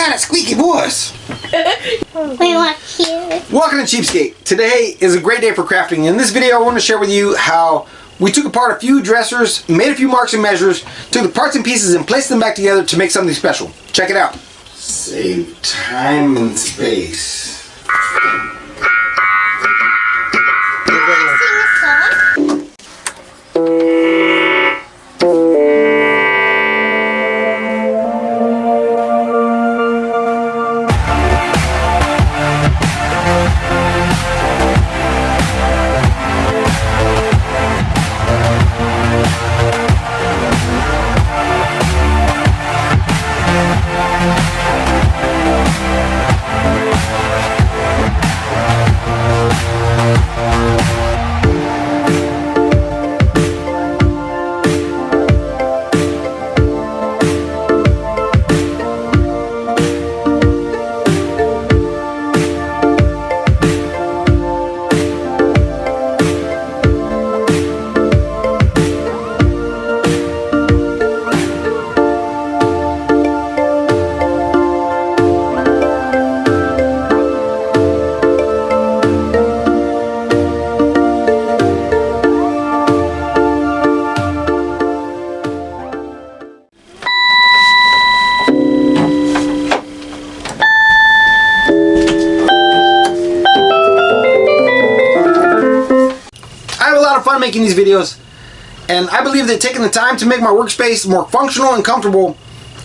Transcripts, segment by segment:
got a squeaky voice. We want here. Welcome to Cheapskate. Today is a great day for crafting. In this video, I want to share with you how we took apart a few dressers, made a few marks and measures, took the parts and pieces and placed them back together to make something special. Check it out. Save time and space. Fun making these videos, and I believe that taking the time to make my workspace more functional and comfortable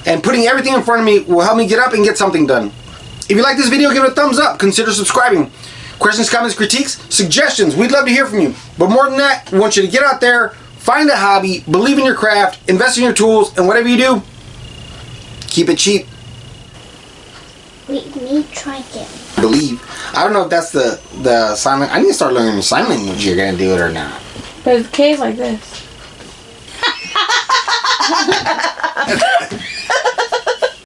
and putting everything in front of me will help me get up and get something done. If you like this video, give it a thumbs up, consider subscribing. Questions, comments, critiques, suggestions, we'd love to hear from you. But more than that, we want you to get out there, find a hobby, believe in your craft, invest in your tools, and whatever you do, keep it cheap. We need to try again. Believe. I don't know if that's the sign language. I need to start learning sign language. You're gonna do it or not. But the K's like this.